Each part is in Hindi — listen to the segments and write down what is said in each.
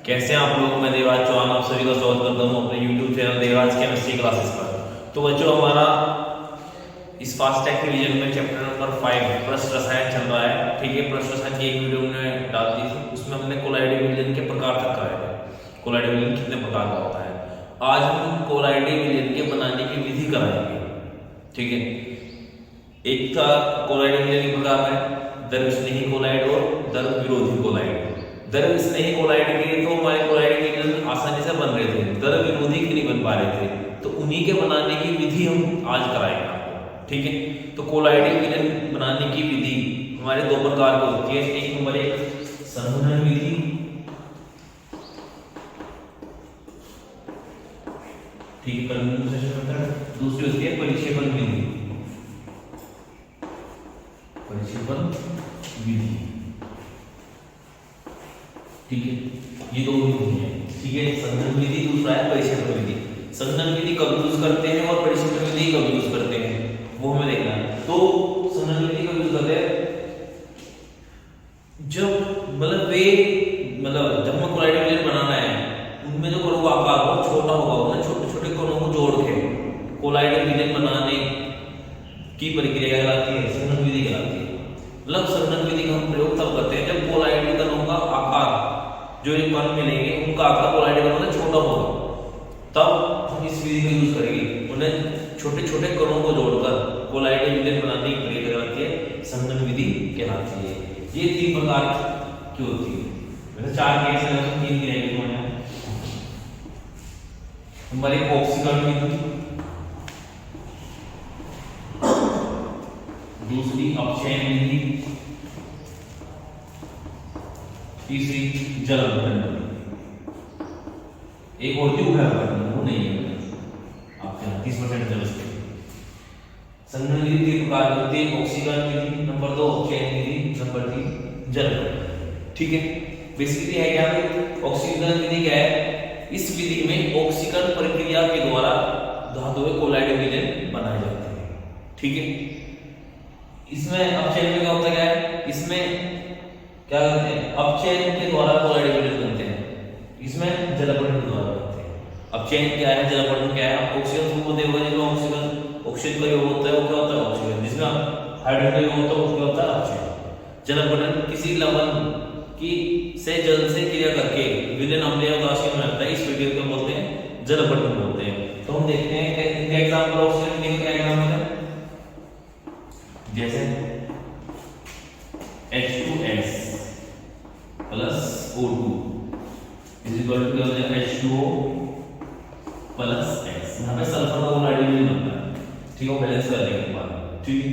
कैसे हैं आप लोग। मैं देवराज चौहान आप सभी का स्वागत करता हूं अपने YouTube channel Devraj chemistry classes पर। तो बच्चों हमारा इस फास्ट टैग रिवीजन में चैप्टर नंबर 5 पृष्ठ रसायन चल रहा है। ठीक है, पृष्ठ रसायन की एक वीडियो हमने डाल दी थी, उसमें हमने कोलाइड विलयन के प्रकार तक कराया है। कोलाइड विलयन कितने प्रकार का होता है। आज हम कोलाइड विलयन के बनाने की विधि कराएंगे। ठीक है, एक था कोलाइड विलयन के प्रकार में द्रव स्नेही कोलाइड और द्रव विरोधी कोलाइड। द्रव स्नेही कोलाइड के तो हमारे कोलाइड विलयन आसानी से बन रहे थे, द्रव विरोधी के नहीं बन पा रहे थे, तो उन्हीं के बनाने की विधि हम आज कराएंगे आपको। ठीक है, तो कोलाइड विलयन बनाने की विधि हमारे दो प्रकार की होती है। एक नंबर एक संघनन विधि, ठीक है, दूसरी होती है परिक्षेपण विधि। परिक्षेपण विधि, ठीक है, ये दो विधि है। ठीक है, संघनन विधि दूसरा है परिक्षेपण विधि। संघनन विधि कब यूज करते हैं और परिक्षेपण विधि कब यूज करते हैं वो हमें देखना है। तो संघनन विधि कब यूज करते हैं, जब जब हमें कोलाइड विलयन बनाना है, उनमें जो कणों का आकार बहुत छोटा होगा, उन्हें छोटे छोटे कणों को जोड़ के कोलाइड विलयन बनाने की प्रक्रिया कहलाती है, संघनन विधि कहलाती है। मतलब संघनन विधि का हम प्रयोग तब करते हैं जब कोलाइड कणों का आकार, जो ये कण मिलेंगे उनका आकार कोलाइड कणों से छोटा होगा, तब हम इस विधि का यूज करेंगे। उन्हें छोटे छोटे कणों को जोड़कर कोलाइड विलयन बनाने की प्रक्रिया कहलाती है, संघनन विधि कहलाती है। ये तीन प्रकार की होती है। वैसे चार केस है, हम तीन गिनेंगे तो हमारी ऑक्सीकरण विधि, दूसरी अपचयन विधि, तीसरी जल अपघटन विधि। एक और थी उभयअपघटन, वो नहीं है आपके यहाँ 30% जल से। संघनन विधि तीन प्रकार की होती है, ऑक्सीकरण विधि, नंबर 2 अपचयन विधि, नंबर 3 जल अपघटन। ठीक है, बेसिकली है क्या है ऑक्सीकरण विधि क्या है, इस विधि में ऑक्सीकरण प्रक्रिया के द्वारा धातुएं कोलाइड विलयन बनाए जाते हैं। ठीक है, इसमें अपचयन में क्या होता है, इसमें क्या करते हैं, अपचयन के द्वारा कोलाइड विलयन बनते हैं, इसमें जल अपघटन के द्वारा बनते हैं। अपचयन क्या है, जल अपघटन क्या है, ऑक्सीजन समूह देखोगे, जिसमें ऑक्सीजन का योग होता है वो क्या होता है ऑक्सीजन, जिसमें हाइड्रोजन का योग होता है वो क्या होता है अपचयन। जल अपघटन किसी लवण की से जल से क्रिया करके विलयन अम्लीय उदासीन में रहता है, इस प्रक्रिया को बोलते हैं जल अपघटन बोलते हैं। तो हम देखते हैं कि इनका एग्जांपल ऑक्सीजन के क्या एग्जांपल है, जैसे H2S plus O2 is equal to H2O plus S। यहाँ पे सल्फर का कोलाइड विलयन बनता है। ठीक है, बैलेंस कर लेंगे बाद। ठीक,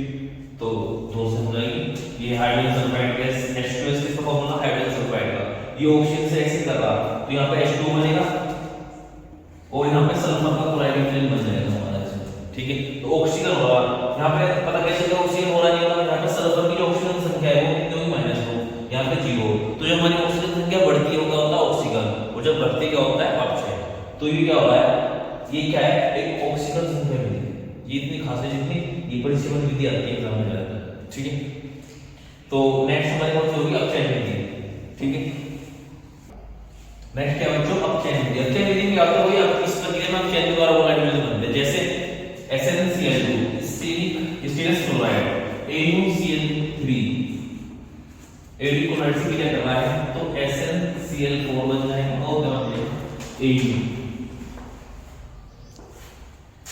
तो दो से हो जाएगी। ये हाइड्रोजन सल्फाइड गैस H2S किसका फॉर्मूला, हाइड्रोजन सल्फाइड का, ये ऑक्सीजन से ऐसे कर रहा, तो यहाँ पे H2O बनेगा और यहाँ पे सल्फर का क्लोराइड विलयन बन जाएगा हमारा इसमें। ठीक है, तो ऑक्सीजन हो रहा, यहाँ पे पता कैसे चलेगा ऑक्सीजन हो रहा नहीं हो रहा, यहाँ पे सल्फर की जो ऑक्सीजन संख्या है वो कितनी होगी, -2, यहाँ पे 0। तो जब हमारी ऑक्सीजन संख्या बढ़ती है वो क्या होता है ऑक्सीकरण, और जब घटती क्या होता है अपचयन। तो ये क्या हो रहा है, ये क्या है, एक ऑक्सीकरण संख्या विधि। ये इतनी खास है जितनी ये परिक्षेपण विधि आती है एग्जाम में जाता है। ठीक है, तो नेक्स्ट हमारे पास होगी अपचयन विधि। ठीक है, नेक्स्ट क्या बच्चों, अपचयन विधि। अपचयन विधि में आता है वही इस प्रक्रिया में अपचयन के द्वारा कोलाइड विलयन बनते हैं, जैसे SnCl2 stainless chloride, AuCl3 Ad chloride से क्या करना है, तो SnCl4 बन जाएगा और क्या बन जाएगा Adu।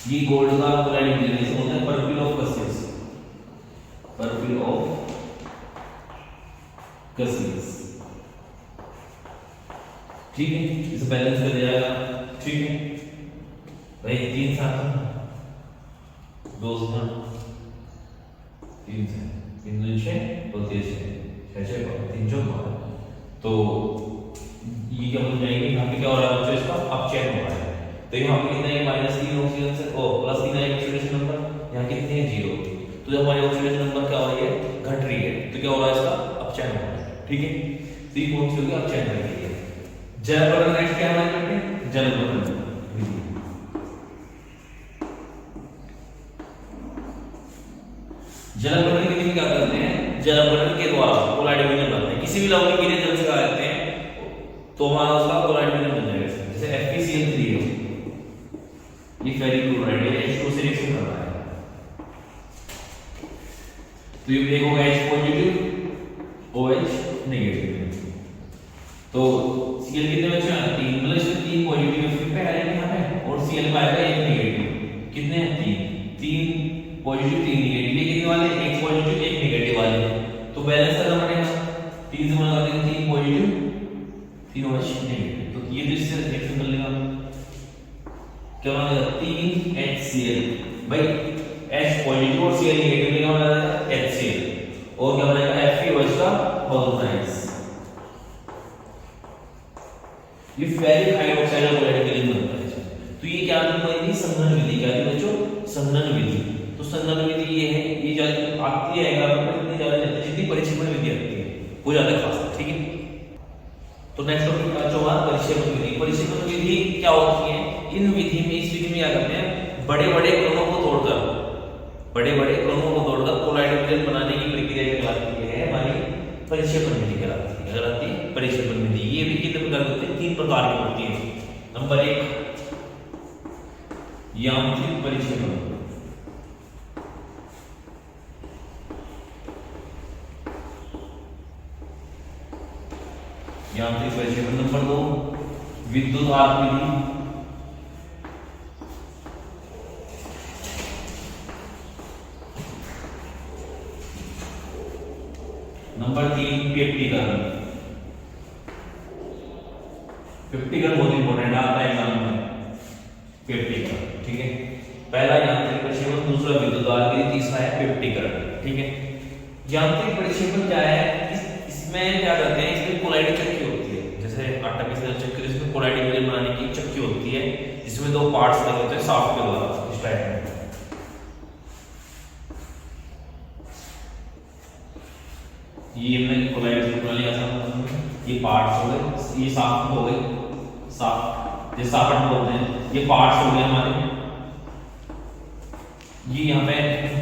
ये गोल्ड का कोलाइड विलयन से होता है purple of cautious, purple of cautious. ठीक है, इसे बैलेंस कर दिया जाएगा। ठीक है भाई, 3 7 2 3 3 2 6 और 3 6 6 3 4। तो ये क्या बन जाएगी, यहाँ पे क्या हो रहा है बच्चों, इसका अपचयन हो रहा है। तो यहाँ पे कितना है, -3 ऑक्सीजन से और +3 है ऑक्सीडेशन नंबर, यहाँ कितने हैं 0। तो जब हमारी ऑक्सीडेशन नंबर क्या हो रही है, घट रही है, तो क्या हो रहा है, इसका अपचयन हो रहा है। ठीक है, तो ये कौन सी होगी, अपचयन प्रक्रिया। जल अपघटन नेक्स्ट क्या हमारे बेटे, जल अपघटन विधि। जल अपघटन विधि में क्या करते हैं, जल अपघटन के द्वारा कोलाइड विलयन बनते हैं। किसी भी लवण की क्रिया जल से करते हैं तो तो हमारा उसका क्लोराइड मिलन बन जाएगा। जैसे FeCl3 है, ये फेरिक क्लोराइड है, H2 से रिएक्शन कर रहा है, तो ये एक होगा H पॉजिटिव, OH नेगेटिव। तो Cl कितने बचे हैं? 3, मतलब इसमें 3 पॉजिटिव फिर पे है यहाँ पे, और Cl पाएगा 1 नेगेटिव। कितने हैं? 3 पॉजिटिव 3 नेगेटिव। ये कितने वाले? 1 पॉजिटिव 1 नेगेटिव वाले। तो बैलेंस करना पड़ेगा, 3 से गुणा कर देंगे, 3 पॉजिटिव 3 OH नेगेटिव। तो ये तो इससे रिएक्शन कर लेगा, क्या बनेगा? 3HCl। भाई H पॉजिटिव और Cl नेगेटिव लेगा, बनेगा HCl। और क्या बनेगा? FeOH का होलोनाइज। ये फेरिक हाइड्रोक्साइड क्लोराइड के लिए बनता है। तो ये क्या बनेगी? संघनन विधि। क्या है बच्चों? संघनन विधि। तो संघनन विधि ये है, ये ज्यादा आती है इतनी ज्यादा जितनी परिक्षेपण विधि आती है वो ज्यादा खास है, ठीक है। तो नेक्स्ट टॉपिक जो है परिक्षेपण विधि। परिक्षेपण विधि क्या होती है? इन विधि में, इस विधि में क्या करते हैं? बड़े-बड़े कणों को तोड़कर क्लोराइड मिलन बनाने की प्रक्रिया कहलाती है हमारी परिक्षेपण विधि कहलाती है। कहलाती है परिक्षेपण विधि। ये भी कितने प्रकार की होती है? 3 प्रकार की होती है। नंबर 1 यांत्रिक परिक्षेपण। यांत्रिक परिक्षेपण। नंबर 2 विद्युत आर्क विधि। नंबर 3 पेप्टिकरण। पेप्टिकरण बहुत इंपॉर्टेंट आता है एग्जाम में। पेप्टिकरण, ठीक है। पहला यांत्रिक परिक्षेपण, दूसरा विद्युत आर्क विधि, तीसरा है पेप्टिकरण, ठीक है। यांत्रिक परिक्षेपण क्या है? इसमें क्या करते हैं? इसमें कोलाइड चक्की होती है, जैसे आटा पीसने वाली चक्की, इसमें कोलाइड मिलन बनाने की चक्की होती है, जिसमें 2 पार्ट्स लगे होते हैं शाफ्ट के द्वारा, इस टाइप में। ये हमने कोलाइड प्रणाली आसान, ये पार्ट्स हो गए, ये शाफ्ट हो गए, शाफ्ट ये शाफ्ट बोलते हैं, ये पार्ट्स हो गए हमारे। ये यहाँ पे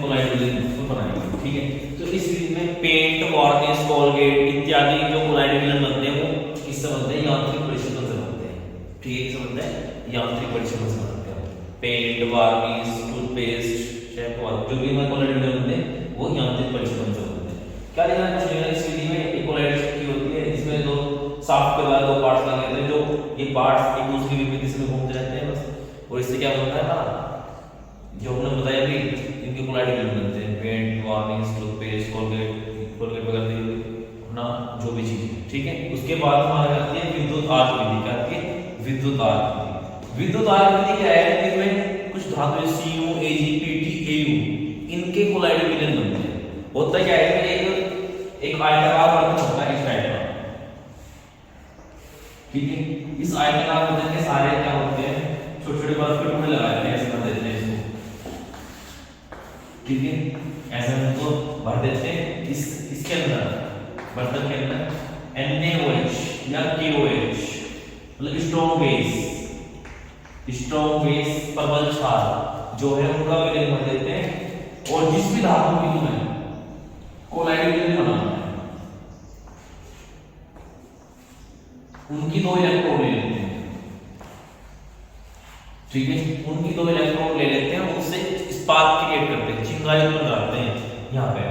कोलाइड मिलन बनाएंगे, ठीक है। तो इस विधि में पेंट, वार्निश, कोलगेट इत्यादि जो कोलाइड मिलन बनते हैं वो किससे बनते हैं? यांत्रिक परिक्षेपण से बनते हैं, ठीक है। किससे बनते हैं? यांत्रिक परिक्षेपण से बनते हैं। पेंट, वार्निश, टूथपेस्ट, शैम्पू, जो भी हमारे कोलाइड मिलन बनते हैं वो यांत्रिक परिक्षेपण से बनते हैं। क्या देखना है इस विधि में? एक कोलाइड चक्की होती है, इसमें 2 शाफ्ट के द्वारा 2 पार्ट्स लगे होते हैं, जो ये पार्ट्स एक दूसरे की विपरीत दिशा में घूमते रहते हैं बस। और इससे क्या बनता है ना, जो हमने बताया भी, इनके कोलाइड मिलन बनते हैं। पेंट, वार्निश, टूथपेस्ट, कोलगेट वगैरह अपना जो भी चीज, ठीक है। उसके बाद हमारा आती है विद्युत आर्क विधि। क्या आती है? विद्युत आर्क विधि। विद्युत आर्क विधि क्या है? इसमें कुछ धातु Cu, Ag, Pt, Au इनके कोलाइड मिलन बनते हैं। होता क्या है? एक आयताकार बर्तन होता है इस टाइप का, ठीक है। इस आयताकार बर्तन के सारे क्या होते हैं? छोटे-छोटे बर्फ के टुकड़े लगाए हैं, ऐसे भर देते हैं इसको, ठीक है। ऐसे हम तो भर देते हैं इसके अंदर, बर्तन के अंदर NaOH या KOH, मतलब स्ट्रॉन्ग बेस प्रबल क्षार जो है उनका मिलन भर देते हैं। और जिस भी धातु की तुम्हें कोलाइड मिलन बनाना है, उनकी 2 इलेक्ट्रोड ले लेते हैं, ठीक है। उनकी 2 इलेक्ट्रोड ले लेते हैं, उनसे स्पार्क क्रिएट करते हैं, चिंगारी उत्पन्न कराते हैं यहाँ पे,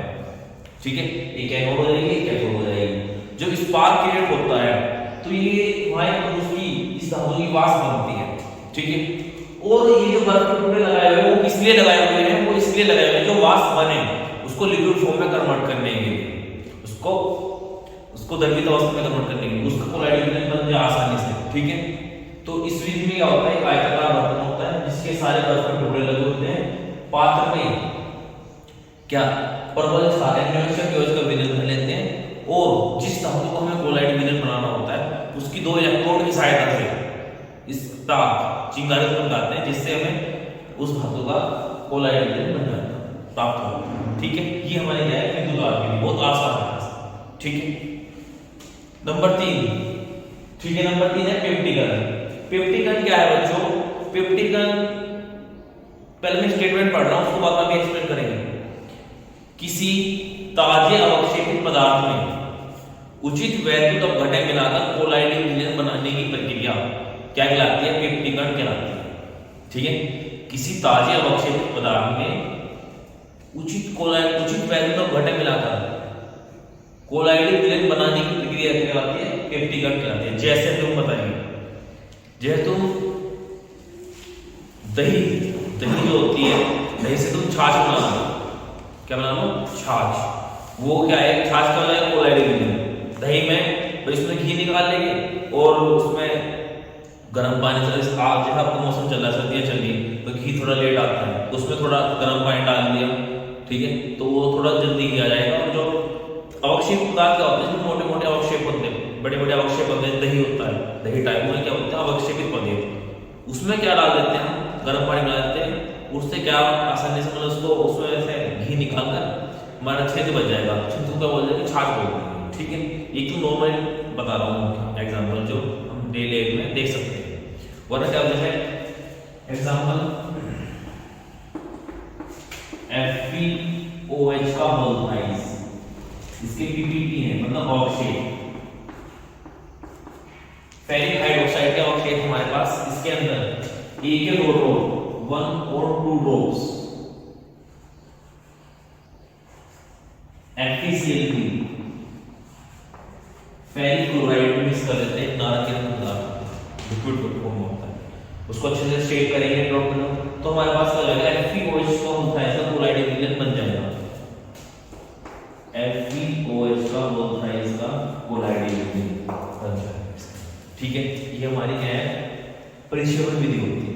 ठीक है। एक एनोड हो जाएगी, एक कैथोड हो जाएगी। जब स्पार्क क्रिएट होता है तो ये वहां पर उसकी इस धातु की वाष्प बनती है, ठीक है। और ये जो बर्फ के टुकड़े लगाए हुए हैं वो किस लिए लगाए हुए हैं? वो इसलिए लगाए हुए हैं जो वाष्प बने उसको लिक्विड फॉर्म में कन्वर्ट करने के लिए, उसको द्रवित अवस्था में कन्वर्ट करने के लिए, उसका कोलाइड मिलन बन जाए आसानी से, ठीक है। तो इस विधि में क्या होता है? एक आयताकार बर्तन होता है जिसके सारे बर्फ के टुकड़े लगे होते हैं। पात्र में क्या प्रबल क्षार NaOH का मिलन कर लेते हैं, और जिस धातु को हमें कोलाइड मिलन बनाना होता है उसकी 2 इलेक्ट्रोड की सहायता से इस ताप चिंगारी उत्पन्न करते हैं, जिससे हमें उस धातु का कोलाइड मिलन बन जाता है, प्राप्त होता है, ठीक है। ये हमारे क्या है? विद्युत आर्क विधि, बहुत आसान है, ठीक है। नंबर 3, ठीक है। नंबर 3 है पेप्टिकरण। पेप्टिकरण क्या है बच्चों? पेप्टिकरण पहले मैं स्टेटमेंट पढ़ रहा हूं, उसको बाद में एक्सप्लेन करेंगे। किसी ताजे अवक्षेपित पदार्थ में उचित वैद्युत अपघटन मिलाकर कोलाइडिक विलयन बनाने की प्रक्रिया क्या कहलाती है? पेप्टिकरण कहलाती है। ठीक है, किसी ताजे अवक्षेपित पदार्थ में उचित वैद्युत अपघटन मिलाकर कोलाइडिक विलयन बनाने की प्रक्रिया क्या कहलाती है? पेप्टिकरण कहलाती है। जैसे तुम बताइए, जैसे तुम दही जो होती है, दही से तुम छाछ बना लो, क्या बना लो? छाछ। वो क्या है? छाछ का क्या है? कोलाइडिक विलयन। दही में तो इसमें घी निकाल लेंगे और उसमें गर्म पानी से, जैसे आपका मौसम चल रहा है, सर्दियाँ चल रही है, तो घी थोड़ा लेट आता है, तो उसमें थोड़ा गर्म पानी डाल दिया, ठीक है, तो वो थोड़ा जल्दी घी आ जाएगा। और जो अवक्षेप पदार्थ क्या होते हैं, इसमें मोटे मोटे अवक्षेप होते हैं, बड़े बड़े अवक्षेप होते हैं, दही होता है, दही टाइप में क्या होता है? अवक्षेपित पदार्थ। उसमें क्या डाल देते हैं? गर्म पानी मिला देते हैं, उससे क्या आसानी से मतलब उसको उसमें से घी निकाल कर हमारा छेद बच जाएगा, छेद क्या बोल जाएगा? छाछ बोल देंगे। ठीक है, ये क्यों नॉर्मल बता रहा हूँ एग्जाम्पल जो हम डेली लाइफ में देख सकते हैं। वरना क्या होता है? एग्जाम्पल FeOH का वोल्टाइज, इसके PPT है, मतलब अवक्षेप। फेरिक हाइड्रोक्साइड के अवक्षेप हमारे पास, इसके अंदर एक या दो ड्रॉप, 1 और 2 drops FeCl3 ferric chloride mix कर देते हैं, नारंगी रंग का लिक्विड फॉर्म होता है, उसको अच्छे से शेक करेंगे ड्रॉप में, तो हमारे पास क्या हो जाएगा? FeOH का वोल्टाइज का क्लोराइड विलयन बन जाएगा। FeOH का वोल्टाइज का क्लोराइड विलयन बन जाएगा। ठीक है, ये हमारी क्या है? परिक्षेपण विधि होती है।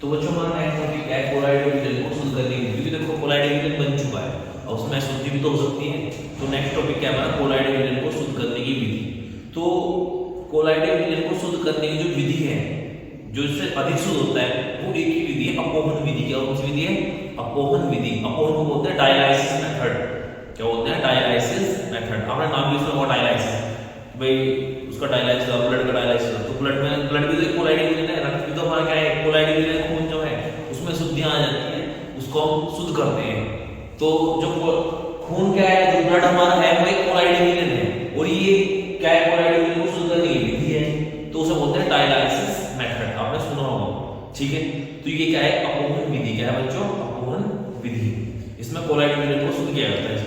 तो बच्चों हमारा नेक्स्ट टॉपिक है कोलाइडिक विलयन को शुद्ध करने की विधि। देखो कोलाइडिक विलयन बन चुका है और उसमें अशुद्धि भी तो हो सकती है, तो नेक्स्ट टॉपिक क्या है हमारा? कोलाइडिक विलयन को शुद्ध करने की विधि। तो कोलाइडिक विलयन को शुद्ध करने की जो विधि है, जो इससे अधिक शुद्ध होता है, वो एक ही विधि है, अपोहन विधि। क्या कौन सी विधि है? अपोहन विधि। अपोहन को बोलते हैं डायलाइसिस मेथड। क्या बोलते हैं? Dialysis method. आपने नाम भी सुना होगा डायलाइसिस, भाई उसका डायलाइसिस, ब्लड का डायलाइसिस, तो ब्लड भी तो कोलाइडिक विलयन है, रक्त भी तो हमारा क्या है? कोलाइडिक विलयन। खून जो है उसमें शुद्धियां आ जाती है, उसको हम शुद्ध करते हैं। तो जो खून क्या है, जो ब्लड हमारा है, वो एक कोलाइडिक विलयन है, और ये क्या है? कोलाइडिक विलयन को शुद्ध करने की विधि है, तो उसे बोलते हैं डायलाइसिस मेथड। आपने सुना होगा। ठीक है, तो ये क्या है? अपोहन विधि। क्या है बच्चों? अपोहन विधि। इसमें कोलाइडिक विलयन को शुद्ध किया जाता है।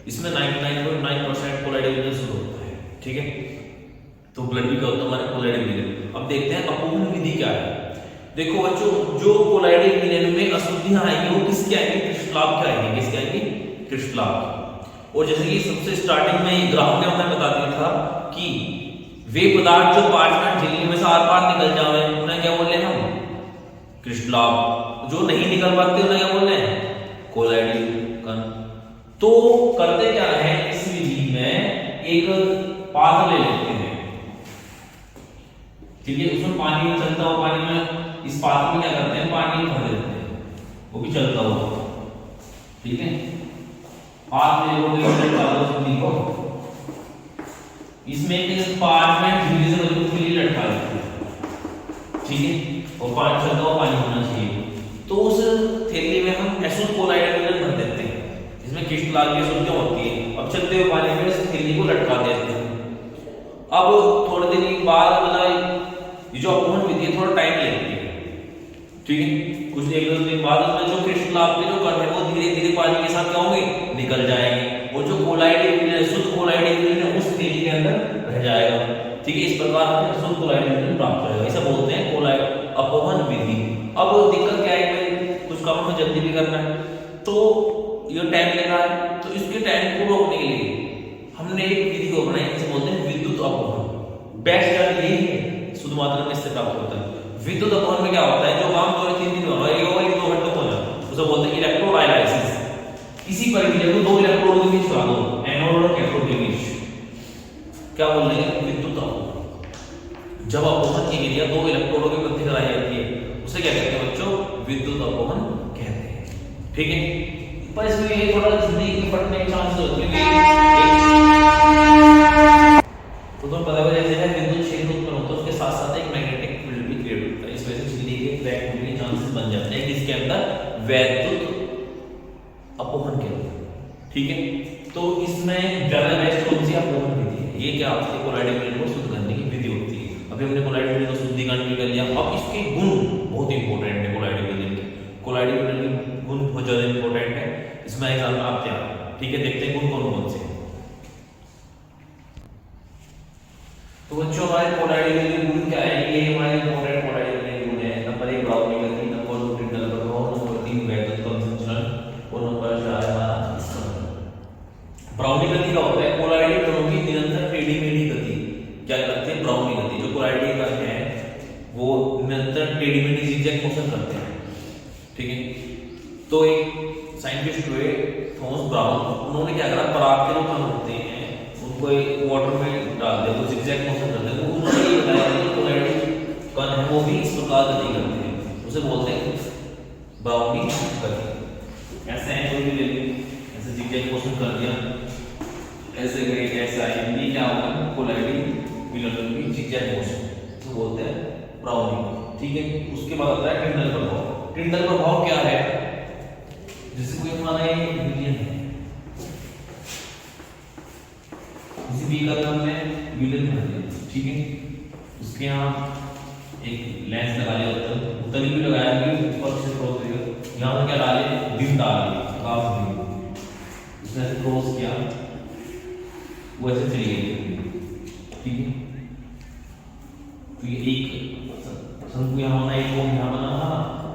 इसमें 99.9% कोलाइडिक विलयन शुद्ध होता है। ठीक है, तो ब्लड भी क्या होता है हमारा? कोलाइडिक विलयन। अब देखते हैं अपोहन विधि क्या है। देखो बच्चों, जो कोलाइडिक विलयन में अशुद्धियां आएंगी वो किसकी आएंगी? क्रिस्टलाभ की आएंगी। किसकी आएंगी? क्रिस्टलाभ की। और जैसे कि सबसे स्टार्टिंग में ये ग्राफ में हमने बता दिया था कि वे पदार्थ जो पार्चमेंट झिल्ली में से आर पार निकल जावे उन्हें क्या बोल रहे हैं हम? क्रिस्टलाभ। जो नहीं निकल पाते उन्हें क्या बोल रहे हैं? कोलाइडिक कण। तो करते क्या है इस विधि में? एक पात्र ले लेते हैं, ठीक है, उसमें पानी में चलता हुआ, पानी में इस पात्र में क्या करते हैं? पानी भर देते हैं, वो भी चलता हुआ। ठीक है, पात्र ले लो, को इसमें एक पार्चमेंट झिल्ली से बनी हुई लटका देते हैं। ठीक है, और पानी चलता हुआ पानी होना चाहिए, तो उस थैली में हम अशुद्ध कोलाइडिक विलयन भर देते हैं, जिसमें क्रिस्टलाभ की अशुद्धियां होती है। अब चलते हुए पानी में इस थैली को लटका देते हैं। अब थोड़े दिन के बाद मतलब ये जो अपोहन विधि है थोड़ा टाइम लेती है। ठीक है, कुछ एक दो दिन बाद उसमें जो क्रिस्टलाभ के जो कण है वो धीरे धीरे पानी के साथ क्या होंगे? निकल जाएंगे, और जो कोलाइडिक विलयन, शुद्ध कोलाइडिक विलयन उस थैली के अंदर रह जाएगा। ठीक है, इस प्रकार हमें शुद्ध कोलाइडिक विलयन प्राप्त होगा। इसे बोलते हैं कोलाइड अपोहन विधि। अब दिक्कत क्या है भाई? कुछ काम हमें जल्दी भी करना है, तो ये टाइम ले रहा है, तो इसके टाइम को रोकने के लिए हमने एक विधि को बनाई, इसे बोलते हैं विद्युत अपोहन। बेस्ट यही है, शुद्ध मात्रा में इससे प्राप्त होता है। विद्युत अपोहन में क्या होता है? जो काम 2-3 दिन में हो रहा है, वो 1-2 घंटे में हो जाता है, उसे बोलते हैं इलेक्ट्रोडायलाइसिस। इसी प्रक्रिया को 2 इलेक्ट्रोड के बीच छोड़ा दो, एनोड और कैथोड के बीच, क्या बोल रहे हैं? विद्युत अपोहन। जब अपोहन की क्रिया 2 इलेक्ट्रोडों के मध्य कराई जाती है, उसे क्या कहते हैं बच्चों? विद्युत अपोहन कहते हैं। ठीक है, पर इसमें ये थोड़ा जल्दी निपटने के चांस होते हैं, तो तुम पता है जैसे है विद्युत क्षेत्र उत्पन्न होता है, उसके साथ साथ एक मैग्नेटिक फील्ड भी क्रिएट होता है। इस वजह से झिल्ली के क्रैक होने के चांसेस बन जाते हैं, जिसके अंदर वैद्युत अपोहन के अंदर। ठीक है, तो इसमें क्या होती है, कोलाइडिक मीडियम को शुद्ध करने की विधि होती है। अभी हमने कोलाइडिक मीडियम को शुद्धिकरण भी कर लिया। अब इसके गुण बहुत इंपॉर्टेंट है कोलाइडिक मीडियम के। कोलाइडिक मीडियम के गुण बहुत ज्यादा इंपॉर्टेंट है, इसमें एग्जाम में आते हैं। ठीक है, देखते हैं गुण कौन कौन से हैं। तो बच्चों हमारे कोलाइडिक मीडियम गुण क्या है, ये हमारे इंपॉर्टेंट कोलाइडिक मीडियम गुण है। नंबर 1 ब्राउनी गति, नंबर 2 टिंडल प्रभाव, नंबर 3 वैद्युत कण संचलन और नंबर 4 हमारा स्कंदन। ब्राउनी गति का होता है कोलाइडिक कणों की निरंतर टेढ़ी मेढ़ी गति, क्या कहते हैं ब्राउनी गति। जो कोलाइडिक कण है वो निरंतर टेढ़ी मेढ़ी जिगजैग मोशन करते हैं। ठीक है, तो एक साइंटिस्ट हुए थॉमस ब्राउन, उन्होंने क्या करा, पराग के जो कण होते हैं उनको एक वाटर में डाल दिया तो जिगजैग मोशन करते हैं। तो उन्होंने ये बताया कि कोलाइडिक कण है वो भी इस प्रकार गति करते हैं, उसे बोलते हैं ब्राउनी गति। ऐसे है कोई भी ले ली, ऐसे जिगजैग मोशन कर दिया, ऐसे गए ऐसे आए, ये क्या होगा, कोलाइडिक मीडियम की जिगजैग मोशन, तो बोलते हैं ब्राउनी। ठीक है, उसके बाद आता है टिंडल प्रभाव। टिंडल प्रभाव क्या है, जैसे कोई हमारा ये विलयन है, किसी बी का नाम है विलयन बना दिया। ठीक है, उसके यहाँ एक लेंस लगा लिया, उत्तल भी लगाया, ऊपर से क्रॉस देगा, यहाँ पर क्या डाले, बीम डाल दी, काफ बीम, उसने ऐसे क्रॉस किया, वो ऐसे चली गई। ठीक है, तो ये एक शंकु यहाँ बना, एक कोण यहाँ बना था,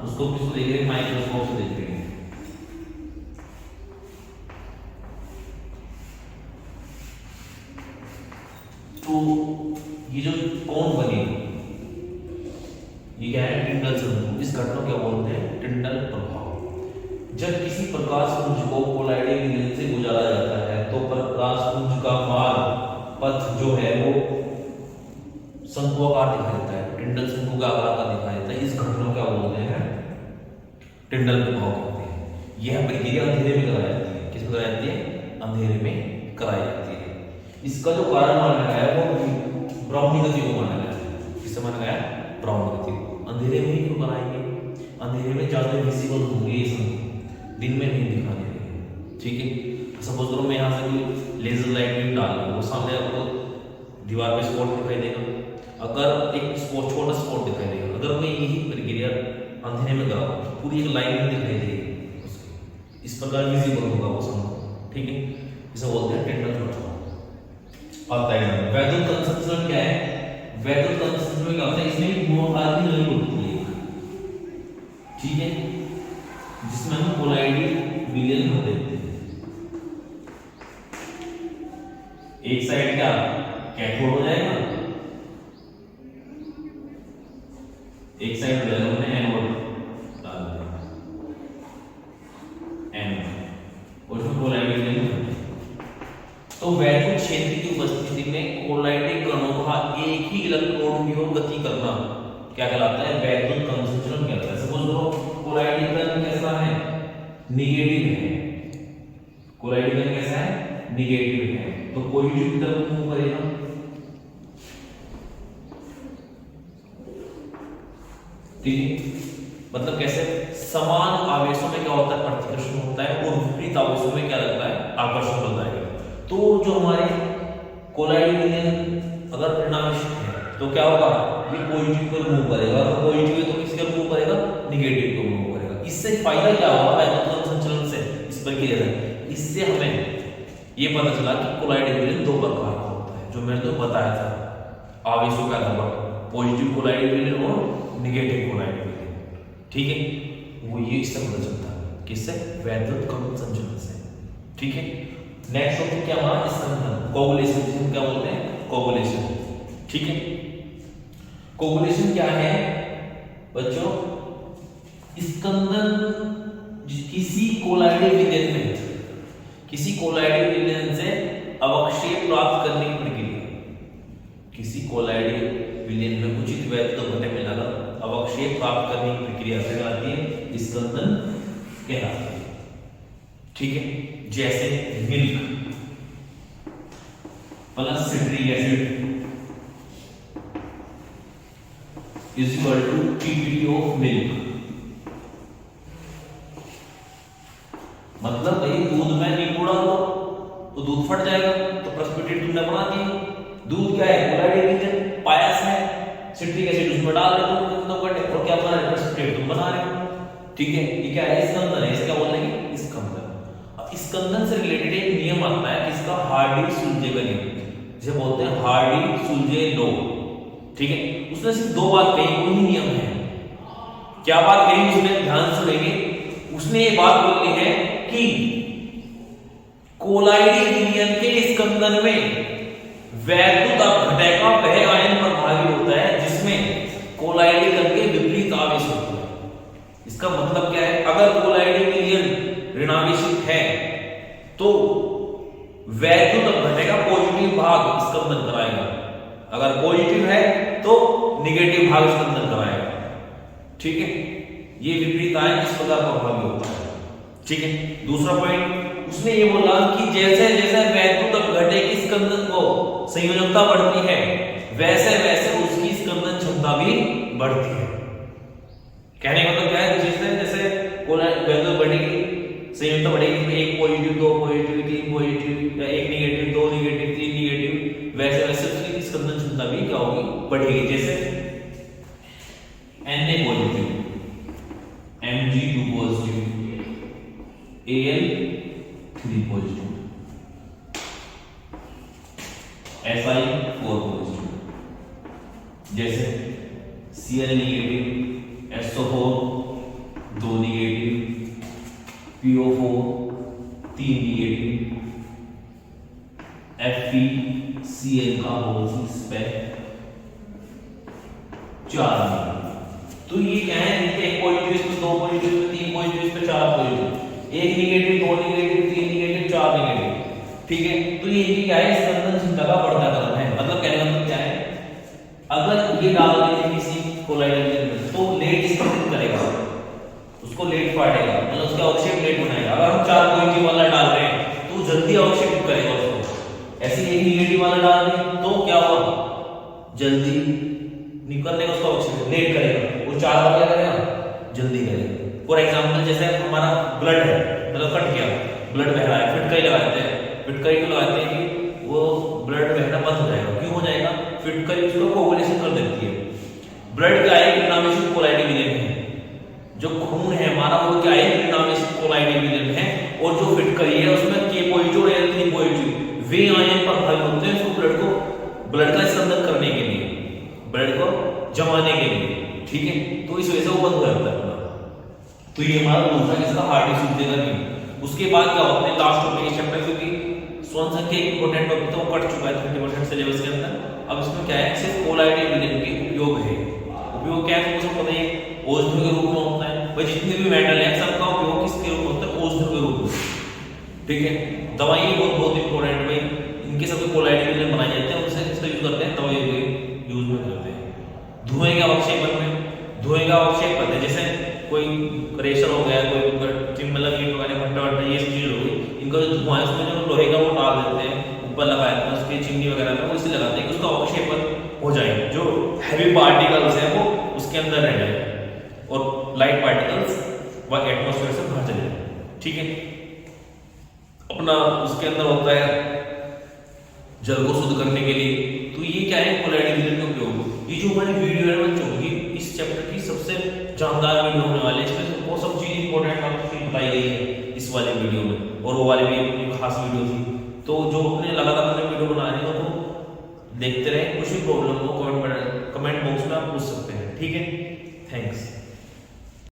उसको किसको देख रहे हैं, माइक्रोस्कोप से देख रहे हैं। तो ये जो कोण बने, ये क्या है, टिंडल शंकु। इस घटना को क्या बोलते हैं, टिंडल प्रभाव। जब किसी प्रकाश पुंज को कोलाइडिक मीडियम से गुजारा जाता है तो प्रकाश पुंज का मार्ग पथ जो है वो शंकुआकार दिखाई देता है, टिंडल शंकु का आकार का दिखाई देता है। इस घटना को क्या बोलते हैं, टिंडल प्रभाव कहते हैं। यह प्रक्रिया अंधेरे में कराई जाती है। किसमें कराई जाती है, अंधेरे में कराई जाती है। इसका जो कारण माना गया है वो ब्राउनी गति को माना गया है। किससे माना गया, ब्राउनी गति। अंधेरे में ही क्यों कराएंगे, अंधेरे में ज्यादा विजिबल होंगे ये शंकु, दिन में नहीं दिखाई देंगे। ठीक है, सपोज करो मैं यहाँ से कोई लेजर लाइट बीम डाल रहा हूँ, वो सामने आपको दीवार पे स्पॉट दिखाई देगा, अगर एक स्पॉट, छोटा स्पॉट दिखाई देगा। अगर मैं यही प्रक्रिया अंधेरे में कराऊं तो पूरी एक लाइन में दिखाई देगी उसकी, इस प्रकार विजिबल होगा वो शंकु। ठीक है, इसे बोलते हैं टिंडल प्रभाव। आता है वैद्युत कण संचलन क्या है, वैद्युत कण संचलन क्या होता है, इसमें एक गोलाकार की लड़ी होती है। ठीक है, जिसमें हम कोलाइडिक विलयन भर देते हैं। एक साइड क्या कैथोड हो जाएगा, एक साइड हो जाएगा, हमने एनोड डाल दिया, एनोड, और उसमें कोलाइडिक विलयन। तो वैद्युत क्षेत्र की उपस्थिति में कोलाइडिक कणों का एक ही इलेक्ट्रोड की ओर गति करना क्या कहलाता है, वैद्युत कण संचलन कहलाता है। सपोज करो कोलाइडिक कण कैसा है, निगेटिव है, कोलाइडिक कण कैसा है, निगेटिव है, तो पॉजिटिव की तरफ मूव करेगा। ठीक है, मतलब कैसे, समान आवेशों में क्या होता है, प्रतिकर्षण होता है, और विपरीत आवेशों में क्या लगता है, आकर्षण होता है। तो जो हमारे कोलाइडिक विलयन अगर ऋणावेशित है तो क्या होगा, ये पॉजिटिव पर मूव करेगा, और पॉजिटिव है तो किसकी तरफ मूव करेगा, निगेटिव पर मूव करेगा। इससे फायदा क्या होगा वैद्युत कण संचलन से, इस प्रक्रिया से, इससे हमें ये पता चला कि कोलाइडिक विलयन दो प्रकार का होता है, जो मैंने तो बताया था आवेशों के आधार पर, पॉजिटिव कोलाइडिक विलयन और निगेटिव कोलाइडिक विलयन। ठीक है, वो ये इससे पता चलता है, किससे, वैद्युत कण संचलन से। ठीक है, नेक्स्ट टॉपिक क्या हमारा, स्कंदन, कोगुलेशन, जिसे क्या बोलते हैं, कोगुलेशन। ठीक है, कोगुलेशन क्या है बच्चों, स्कंदन किसी कोलाइडिक विलयन में, किसी कोलाइडिक विलयन से अवक्षेप प्राप्त करने की प्रक्रिया, किसी कोलाइडिक विलयन में उचित वैद्युत घटक मिलाकर अवक्षेप प्राप्त करने की प्रक्रिया कहलाती है, स्कंदन कहलाती है। ठीक है, जैसे milk plus citric acid is equal to PPT of milk. मतलब भाई दूध में नींबू डालो तो दूध फट जाएगा, तो प्रेसिपिटेट तुमने बना दिया, दूध क्या है? Collide reason. पायस है, सिट्रिक एसिड उसमें डाल रहे हो तुम करने, और क्या बना रहे हो? प्रेसिपिटेट तुम बना रहे हो। ठीक है, ये क्या है? स्कंदन है। इसे क्या बोलेंगे? स्कंदन। अब स्कंदन से रिलेटेड एक नियम आता है किसका? हार्डी-सुलजे का नियम, जिसे बोलते हैं हार्डी-सुलजे लॉ। ठीक है, उसने सिर्फ दो बात कही, वही नियम है। क्या बात कही उसने? ध्यान सुनेंगे। उसने ये बात बोली है कि कोलाइडी विलयन के स्कंदन में वैद्युत अपघटय का वह आयन प्रभावी होता है जिसमें कोलाइडी कण के विपरीत आवेश होते हैं। इसका मतलब क्या है? अगर कोलाइडी विलयन ऋणावेशित है तो वैद्युत अपघटय का पॉजिटिव भाग स्कंदन कराएगा, अगर पॉजिटिव है तो नेगेटिव भाग स्कंदन कराएगा। ठीक है, ये विपरीत आयन इस प्रकार प्रभावी होता है। ठीक है, दूसरा पॉइंट उसने ये बोला कि जैसे जैसे वैद्युत अपघटय की स्कंदन को संयोजकता बढ़ती है वैसे वैसे उसकी स्कंदन क्षमता भी बढ़ती है। कहने का मतलब क्या है? जैसे जैसे वैद्युत अपघटय की संयोजकता बढ़ेगी, एक पॉजिटिव, दो पॉजिटिव, तीन पॉजिटिव, या एक नेगेटिव, दो नेगेटिव, तीन नेगेटिव, वैसे वैसे उसकी स्कंदन क्षमता भी क्या होगी? बढ़ेगी। जैसे Na positive, Mg2 positive, Al3 positive, Si4 positive, जैसे Cl negative, SO4 2 negative, PO4 3 negative, FeCl का होल 6 पे 4 नेगेटिव। तो ये क्या है? एक पॉजिटिव इसमें, दो पॉजिटिव इसमें, तीन पॉजिटिव इसमें, चार पॉजिटिव, एक नेगेटिव, दो नेगेटिव, तीन नेगेटिव, चार नेगेटिव। ठीक है, तो ये क्या है? स्कंदन क्षमता का बढ़ता कदम है। मतलब कहने का मतलब क्या है? अगर ये डाल दें किसी कोलाइडल में तो लेट स्कंदन करेगा, उसको लेट फाड़ेगा, मतलब उसका अवक्षेप लेट बनाएगा। अगर हम चार पॉजिटिव वाला डाल रहे हैं तो जल्दी अवक्षेप करेगा उसको। ऐसे एक नेगेटिव वाला डाल दें तो क्या होगा? जल्दी निकलने का उसका अवक्षेप लेट करेगा। वो चार वाला करेगा, जल्दी करेगा। फॉर एग्जांपल जैसे हमारा ब्लड है, मतलब कट गया, ब्लड बह रहा है, फिटकरी लगाते हैं। फिटकरी को लगाते हैं कि वो ब्लड बहना बंद हो जाएगा। क्यों हो जाएगा? फिटकरी उसको कोगुलेशन कर देती है। ब्लड क्या है? ऋणावेशित कोलाइडी विलयन है। जो खून है हमारा वो क्या है? ऋणावेशित कोलाइडी विलयन है। और जो फिटकरी है उसमें K पॉजिटिव और L3 पॉजिटिव वे आयन प्रभावी होते हैं उसको ब्लड का स्कंदन करने के लिए, ब्लड को जमाने के लिए। ठीक है, तो इस वजह से वो बंद हो जाता है। तो ये हमारा दूसरा किसका? हार्डी-सुलजे का नियम। उसके बाद क्या होता है? लास्ट टॉपिक चैप्टर, क्योंकि स्वर्ण संख्या एक इंपॉर्टेंट टॉपिक था, वो कट चुका है 30% सिलेबस के अंदर। अब इसमें क्या है? सिर्फ कोलाइडी विलयन के उपयोग है। उपयोग क्या है? तुमको पता ही है, औषधि के रूप में होता है। भाई जितने भी मेटल है सबका उपयोग किसके रूप में होता है? औषधि के रूप में। ठीक है, दवाई बहुत इंपॉर्टेंट भाई, इनके सब कोलाइडी विलयन बनाए जाते हैं, उनसे इसका यूज करते हैं, दवाई के यूज में करते हैं। धुएं का अवक्षेपण में, धुएं का अवक्षेप करते हैं। जैसे कोई रेशर हो गया, कोई मतलब ईंट वगैरह भट्टा वट्टा ये चीज हो गई, इनका जो धुआं है उसमें जो लोहे का वो डाल देते हैं, ऊपर लगा देते हैं उसकी चिमनी वगैरह में, वो इसे लगाते हैं कि उसका अवक्षेपण हो जाए, जो हैवी पार्टिकल्स है वो उसके अंदर रह जाए और लाइट पार्टिकल्स वह एटमॉस्फेयर से बाहर चले जाए। ठीक है, अपना उसके अंदर होता है जल को शुद्ध करने के लिए। तो ये क्या है? कोलाइडी विलयन का उपयोग। ये जो हमारी वीडियो है बच्चों की, इस चैप्टर की सबसे जानदार वीडियो होने वाली है। इसमें वो सब चीज इंपॉर्टेंट आपको बताई गई है इस वाले वीडियो में, और वो वाली भी अपनी खास वीडियो थी। तो जो अपने लगातार अपने वीडियो बना रहे हो तो देखते रहे। कुछ भी प्रॉब्लम हो कमेंट बॉक्स में आप पूछ सकते हैं। ठीक है, थैंक्स।